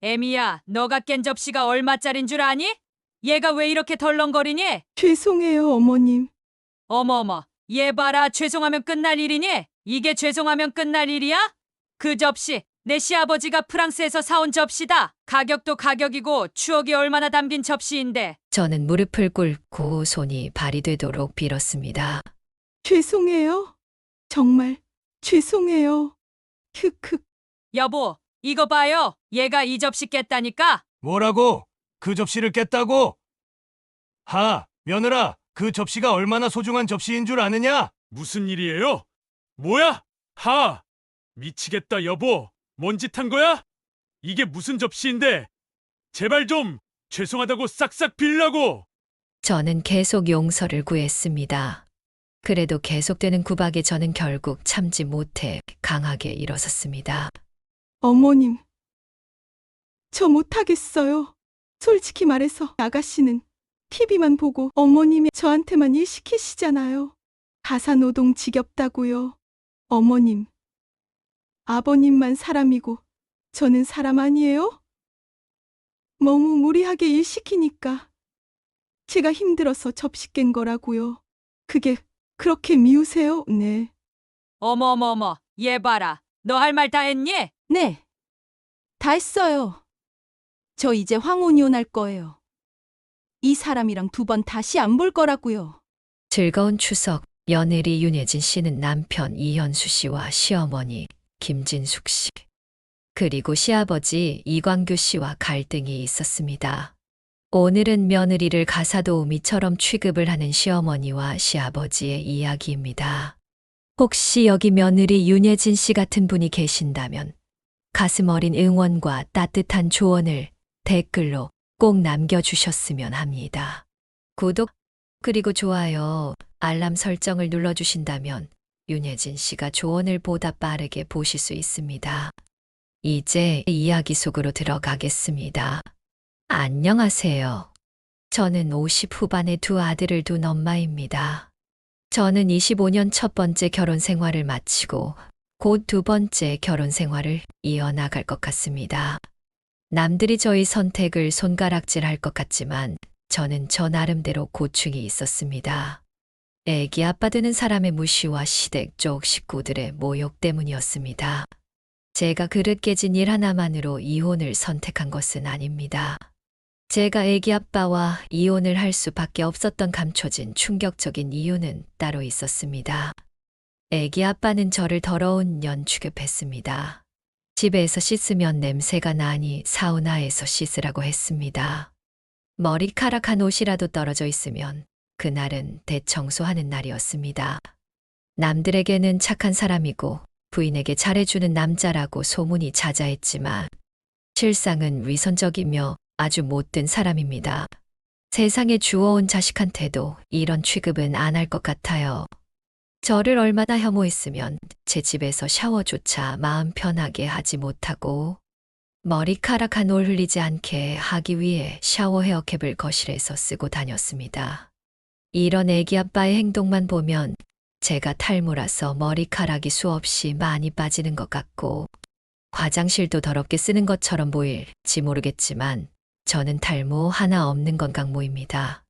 에미야, 너가 깬 접시가 얼마짜린 줄 아니? 얘가 왜 이렇게 덜렁거리니? 죄송해요, 어머님. 어머어머, 얘 봐라. 죄송하면 끝날 일이니? 이게 죄송하면 끝날 일이야? 그 접시, 내 시아버지가 프랑스에서 사온 접시다. 가격도 가격이고 추억이 얼마나 담긴 접시인데. 저는 무릎을 꿇고 손이 발이 되도록 빌었습니다. 죄송해요. 정말 죄송해요. 크크. 여보, 이거 봐요. 얘가 이 접시 깼다니까? 뭐라고? 그 접시를 깼다고? 며느라, 그 접시가 얼마나 소중한 접시인 줄 아느냐? 무슨 일이에요? 뭐야? 미치겠다, 여보. 뭔 짓 한 거야? 이게 무슨 접시인데? 제발 좀 죄송하다고 싹싹 빌라고. 저는 계속 용서를 구했습니다. 그래도 계속되는 구박에 저는 결국 참지 못해 강하게 일어섰습니다. 어머님. 저 못하겠어요. 솔직히 말해서 아가씨는 TV만 보고 어머님이 저한테만 일 시키시잖아요. 가사노동 지겹다고요. 어머님. 아버님만 사람이고 저는 사람 아니에요? 너무 무리하게 일 시키니까 제가 힘들어서 접시 깬 거라고요. 그게 그렇게 미우세요? 네. 어머어머어머, 얘 봐라. 너 할 말 다 했니? 네. 다 했어요. 저 이제 황혼 이혼할 거예요. 이 사람이랑 두 번 다시 안 볼 거라고요. 즐거운 추석, 며느리 윤혜진 씨는 남편 이현수 씨와 시어머니 김진숙 씨, 그리고 시아버지 이광규 씨와 갈등이 있었습니다. 오늘은 며느리를 가사도우미처럼 취급을 하는 시어머니와 시아버지의 이야기입니다. 혹시 여기 며느리 윤혜진 씨 같은 분이 계신다면 가슴 어린 응원과 따뜻한 조언을 댓글로 꼭 남겨주셨으면 합니다. 구독, 그리고 좋아요, 알람 설정을 눌러주신다면 윤혜진 씨가 조언을 보다 빠르게 보실 수 있습니다. 이제 이야기 속으로 들어가겠습니다. 안녕하세요. 저는 50 후반의 두 아들을 둔 엄마입니다. 저는 25년 첫 번째 결혼 생활을 마치고 곧 두 번째 결혼 생활을 이어나갈 것 같습니다. 남들이 저희 선택을 손가락질할 것 같지만 저는 저 나름대로 고충이 있었습니다. 애기 아빠 되는 사람의 무시와 시댁 쪽 식구들의 모욕 때문이었습니다. 제가 그릇 깨진 일 하나만으로 이혼을 선택한 것은 아닙니다. 제가 애기 아빠와 이혼을 할 수밖에 없었던 감춰진 충격적인 이유는 따로 있었습니다. 애기 아빠는 저를 더러운 년 취급했습니다. 집에서 씻으면 냄새가 나니 사우나에서 씻으라고 했습니다. 머리카락 한 옷이라도 떨어져 있으면 그날은 대청소하는 날이었습니다. 남들에게는 착한 사람이고 부인에게 잘해주는 남자라고 소문이 자자했지만 실상은 위선적이며 아주 못된 사람입니다. 세상에 주워온 자식한테도 이런 취급은 안 할 것 같아요. 저를 얼마나 혐오했으면 제 집에서 샤워조차 마음 편하게 하지 못하고 머리카락 한 올 흘리지 않게 하기 위해 샤워 헤어캡을 거실에서 쓰고 다녔습니다. 이런 애기 아빠의 행동만 보면 제가 탈모라서 머리카락이 수없이 많이 빠지는 것 같고 화장실도 더럽게 쓰는 것처럼 보일지 모르겠지만 저는 탈모 하나 없는 건강모입니다.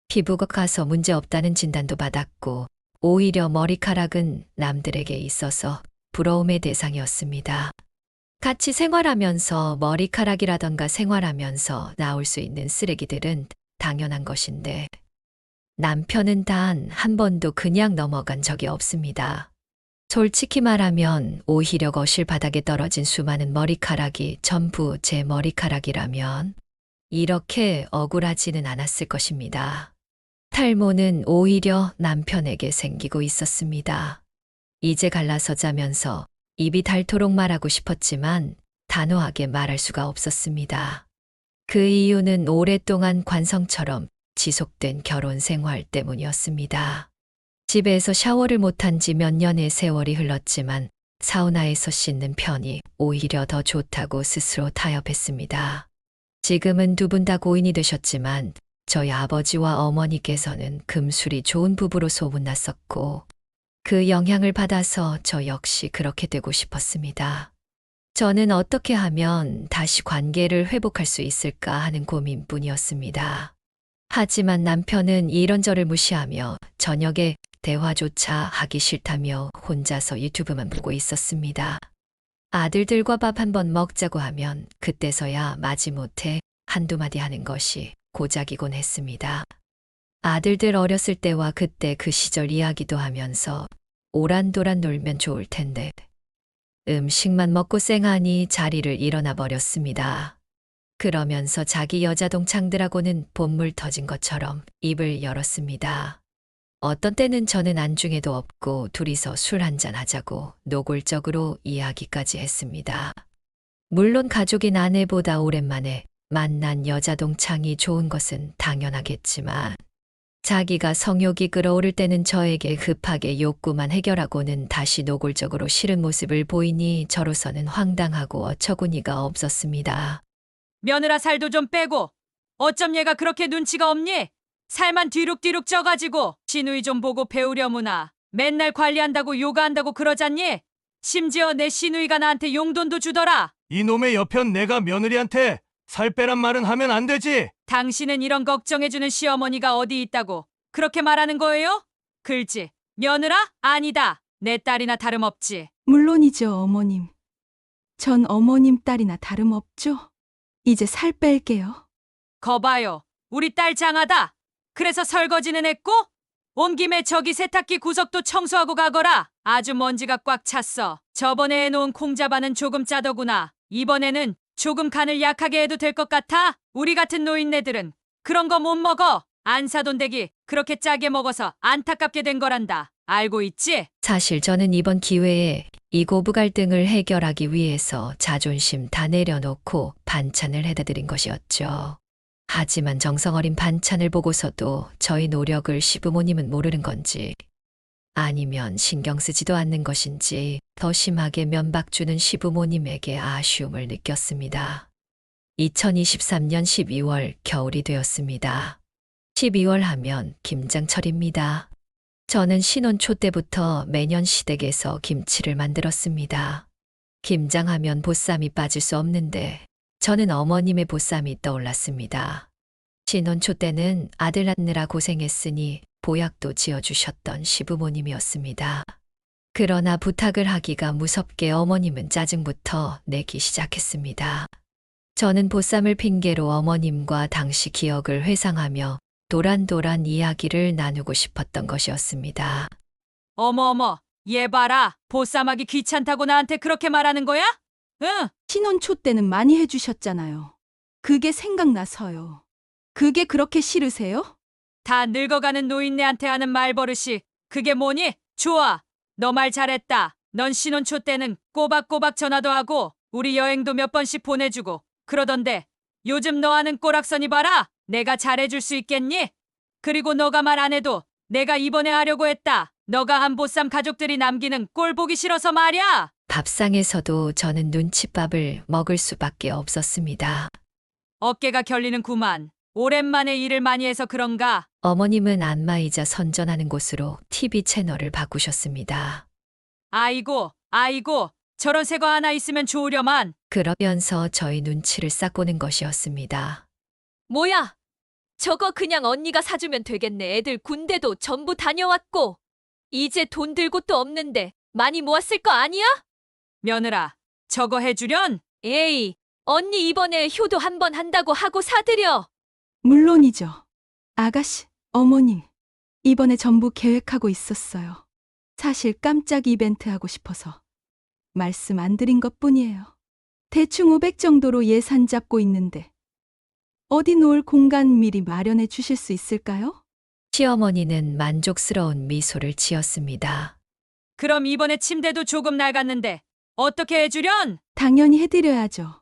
피부과 가서 문제 없다는 진단도 받았고 오히려 머리카락은 남들에게 있어서 부러움의 대상이었습니다. 같이 생활하면서 머리카락이라던가 생활하면서 나올 수 있는 쓰레기들은 당연한 것인데 남편은 단 한 번도 그냥 넘어간 적이 없습니다. 솔직히 말하면 오히려 거실 바닥에 떨어진 수많은 머리카락이 전부 제 머리카락이라면 이렇게 억울하지는 않았을 것입니다. 탈모는 오히려 남편에게 생기고 있었습니다. 이제 갈라서 자면서 입이 닳도록 말하고 싶었지만 단호하게 말할 수가 없었습니다. 그 이유는 오랫동안 관성처럼 지속된 결혼 생활 때문이었습니다. 집에서 샤워를 못한 지 몇 년의 세월이 흘렀지만 사우나에서 씻는 편이 오히려 더 좋다고 스스로 타협했습니다. 지금은 두 분 다 고인이 되셨지만 저희 아버지와 어머니께서는 금술이 좋은 부부로 소문났었고 그 영향을 받아서 저 역시 그렇게 되고 싶었습니다. 저는 어떻게 하면 다시 관계를 회복할 수 있을까 하는 고민뿐이었습니다. 하지만 남편은 이런저를 무시하며 저녁에 대화조차 하기 싫다며 혼자서 유튜브만 보고 있었습니다. 아들들과 밥 한번 먹자고 하면 그때서야 마지못해 한두 마디 하는 것이 고작이곤 했습니다. 아들들 어렸을 때와 그때 그 시절 이야기도 하면서 오란도란 놀면 좋을 텐데 음식만 먹고 쌩하니 자리를 일어나 버렸습니다. 그러면서 자기 여자 동창들하고는 본물 터진 것처럼 입을 열었습니다. 어떤 때는 저는 안중에도 없고 둘이서 술 한잔 하자고 노골적으로 이야기까지 했습니다. 물론 가족인 아내보다 오랜만에 만난 여자 동창이 좋은 것은 당연하겠지만 자기가 성욕이 끌어오를 때는 저에게 급하게 욕구만 해결하고는 다시 노골적으로 싫은 모습을 보이니 저로서는 황당하고 어처구니가 없었습니다. 며느라 살도 좀 빼고 어쩜 얘가 그렇게 눈치가 없니? 살만 뒤룩뒤룩 쪄가지고 시누이 좀 보고 배우려무나. 맨날 관리한다고 요가한다고 그러잖니? 심지어 내 시누이가 나한테 용돈도 주더라. 이놈의 여편 내가 며느리한테 살 빼란 말은 하면 안 되지. 당신은 이런 걱정해주는 시어머니가 어디 있다고 그렇게 말하는 거예요? 글지 며느라? 아니다. 내 딸이나 다름없지. 물론이죠, 어머님. 전 어머님 딸이나 다름없죠. 이제 살 뺄게요. 거봐요. 우리 딸 장하다. 그래서 설거지는 했고 온 김에 저기 세탁기 구석도 청소하고 가거라. 아주 먼지가 꽉 찼어. 저번에 해놓은 콩자반은 조금 짜더구나. 이번에는 조금 간을 약하게 해도 될 것 같아? 우리 같은 노인네들은 그런 거 못 먹어. 안 사돈 댁이 그렇게 짜게 먹어서 안타깝게 된 거란다. 알고 있지? 사실 저는 이번 기회에 이 고부 갈등을 해결하기 위해서 자존심 다 내려놓고 반찬을 해다 드린 것이었죠. 하지만 정성어린 반찬을 보고서도 저희 노력을 시부모님은 모르는 건지 아니면 신경 쓰지도 않는 것인지 더 심하게 면박 주는 시부모님에게 아쉬움을 느꼈습니다. 2023년 12월 겨울이 되었습니다. 12월 하면 김장철입니다. 저는 신혼 초 때부터 매년 시댁에서 김치를 만들었습니다. 김장하면 보쌈이 빠질 수 없는데 저는 어머님의 보쌈이 떠올랐습니다. 신혼 초 때는 아들 낳느라 고생했으니 보약도 지어주셨던 시부모님이었습니다. 그러나 부탁을 하기가 무섭게 어머님은 짜증부터 내기 시작했습니다. 저는 보쌈을 핑계로 어머님과 당시 기억을 회상하며 도란도란 이야기를 나누고 싶었던 것이었습니다. 어머어머, 얘 봐라. 보쌈하기 귀찮다고 나한테 그렇게 말하는 거야? 응. 신혼 초 때는 많이 해주셨잖아요. 그게 생각나서요. 그게 그렇게 싫으세요? 다 늙어가는 노인네한테 하는 말버릇이 그게 뭐니? 좋아. 너 말 잘했다. 넌 신혼 초 때는 꼬박꼬박 전화도 하고 우리 여행도 몇 번씩 보내주고 그러던데 요즘 너 하는 꼬락서니 봐라. 내가 잘해줄 수 있겠니? 그리고 너가 말 안 해도 내가 이번에 하려고 했다. 너가 한 보쌈 가족들이 남기는 꼴 보기 싫어서 말이야. 밥상에서도 저는 눈칫밥을 먹을 수밖에 없었습니다. 어깨가 결리는구만. 오랜만에 일을 많이 해서 그런가? 어머님은 안마의자 선전하는 곳으로 TV 채널을 바꾸셨습니다. 아이고, 아이고, 저런 새 거 하나 있으면 좋으려만. 그러면서 저희 눈치를 싹 보는 것이었습니다. 뭐야? 저거 그냥 언니가 사주면 되겠네. 애들 군대도 전부 다녀왔고. 이제 돈 들 곳도 없는데 많이 모았을 거 아니야? 며느라, 저거 해주련? 에이, 언니 이번에 효도 한 번 한다고 하고 사드려. 물론이죠. 아가씨, 어머님. 이번에 전부 계획하고 있었어요. 사실 깜짝 이벤트 하고 싶어서 말씀 안 드린 것뿐이에요. 대충 500 정도로 예산 잡고 있는데 어디 놓을 공간 미리 마련해 주실 수 있을까요? 시어머니는 만족스러운 미소를 지었습니다. 그럼 이번에 침대도 조금 낡았는데 어떻게 해주련? 당연히 해드려야죠.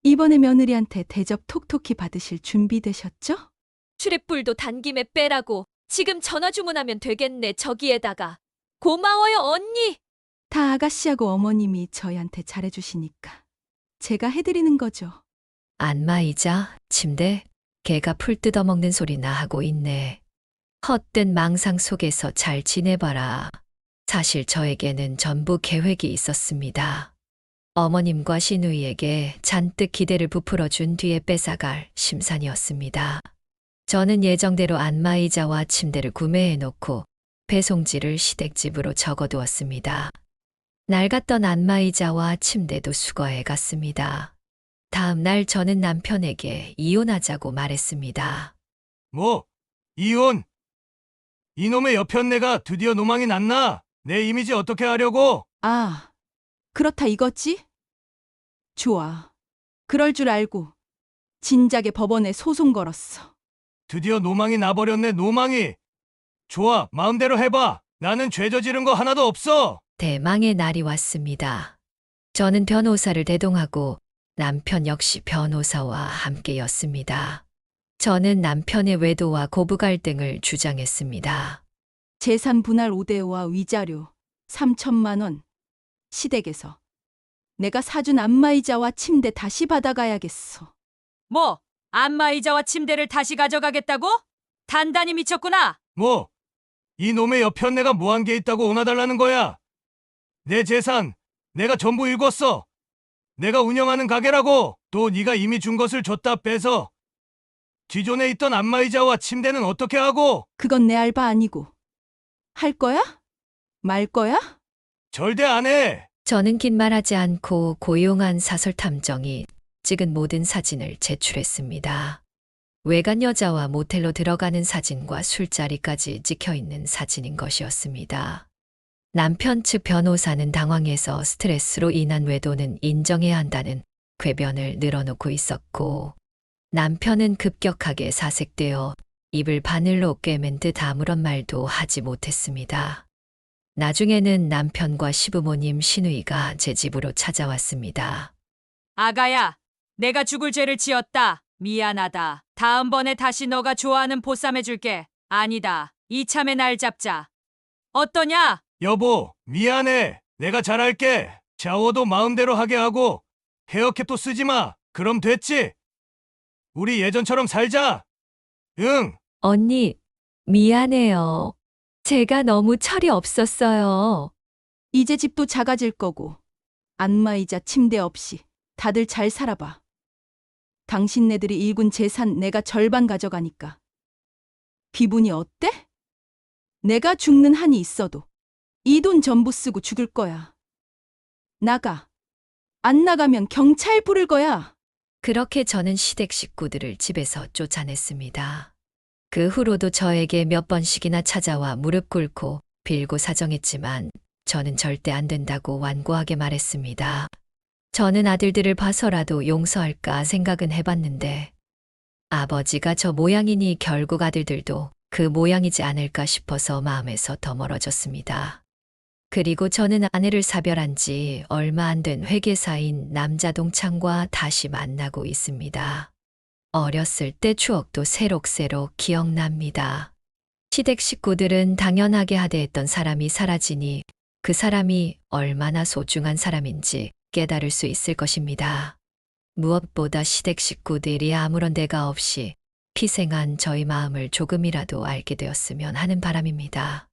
이번에 며느리한테 대접 톡톡히 받으실 준비되셨죠? 출입불도 단김에 빼라고. 지금 전화 주문하면 되겠네. 저기에다가. 고마워요, 언니. 다 아가씨하고 어머님이 저희한테 잘해주시니까 제가 해드리는 거죠. 안마의자, 침대, 개가 풀 뜯어먹는 소리나 하고 있네. 헛된 망상 속에서 잘 지내봐라. 사실 저에게는 전부 계획이 있었습니다. 어머님과 시누이에게 잔뜩 기대를 부풀어 준 뒤에 뺏어갈 심산이었습니다. 저는 예정대로 안마의자와 침대를 구매해 놓고 배송지를 시댁집으로 적어두었습니다. 낡았던 안마의자와 침대도 수거해 갔습니다. 다음 날 저는 남편에게 이혼하자고 말했습니다. 뭐? 이혼? 이놈의 여편네가 드디어 노망이 났나? 내 이미지 어떻게 하려고? 아, 그렇다 이거지? 좋아. 그럴 줄 알고 진작에 법원에 소송 걸었어. 드디어 노망이 나버렸네, 노망이. 좋아, 마음대로 해봐. 나는 죄 저지른 거 하나도 없어. 대망의 날이 왔습니다. 저는 변호사를 대동하고 남편 역시 변호사와 함께였습니다. 저는 남편의 외도와 고부 갈등을 주장했습니다. 재산 분할 5대와 위자료 3천만 원. 시댁에서 내가 사준 안마의자와 침대 다시 받아가야겠어. 뭐, 안마의자와 침대를 다시 가져가겠다고? 단단히 미쳤구나. 뭐? 이놈의 여편네가 뭐 한 게 있다고 원하달라는 거야? 내 재산, 내가 전부 읽었어. 내가 운영하는 가게라고. 또 네가 이미 준 것을 줬다 빼서. 기존에 있던 안마의자와 침대는 어떻게 하고? 그건 내 알바 아니고. 할 거야? 말 거야? 절대 안 해. 저는 긴 말하지 않고 고용한 사설 탐정이 찍은 모든 사진을 제출했습니다. 외간 여자와 모텔로 들어가는 사진과 술자리까지 찍혀 있는 사진인 것이었습니다. 남편 측 변호사는 당황해서 스트레스로 인한 외도는 인정해야 한다는 궤변을 늘어놓고 있었고, 남편은 급격하게 사색되어 입을 바늘로 꿰맨 듯 아무런 말도 하지 못했습니다. 나중에는 남편과 시부모님 시누이가 제 집으로 찾아왔습니다. 아가야, 내가 죽을 죄를 지었다. 미안하다. 다음번에 다시 너가 좋아하는 보쌈 해줄게. 아니다. 이참에 날 잡자. 어떠냐? 여보, 미안해. 내가 잘할게. 샤워도 마음대로 하게 하고 헤어캡도 쓰지 마. 그럼 됐지? 우리 예전처럼 살자. 응. 언니, 미안해요. 제가 너무 철이 없었어요. 이제 집도 작아질 거고 안마의자 침대 없이 다들 잘 살아봐. 당신네들이 일군 재산 내가 절반 가져가니까. 기분이 어때? 내가 죽는 한이 있어도 이 돈 전부 쓰고 죽을 거야. 나가. 안 나가면 경찰 부를 거야. 그렇게 저는 시댁 식구들을 집에서 쫓아냈습니다. 그 후로도 저에게 몇 번씩이나 찾아와 무릎 꿇고 빌고 사정했지만 저는 절대 안 된다고 완고하게 말했습니다. 저는 아들들을 봐서라도 용서할까 생각은 해봤는데 아버지가 저 모양이니 결국 아들들도 그 모양이지 않을까 싶어서 마음에서 더 멀어졌습니다. 그리고 저는 아내를 사별한 지 얼마 안 된 회계사인 남자 동창과 다시 만나고 있습니다. 어렸을 때 추억도 새록새록 기억납니다. 시댁 식구들은 당연하게 하대했던 사람이 사라지니 그 사람이 얼마나 소중한 사람인지 깨달을 수 있을 것입니다. 무엇보다 시댁 식구들이 아무런 대가 없이 희생한 저희 마음을 조금이라도 알게 되었으면 하는 바람입니다.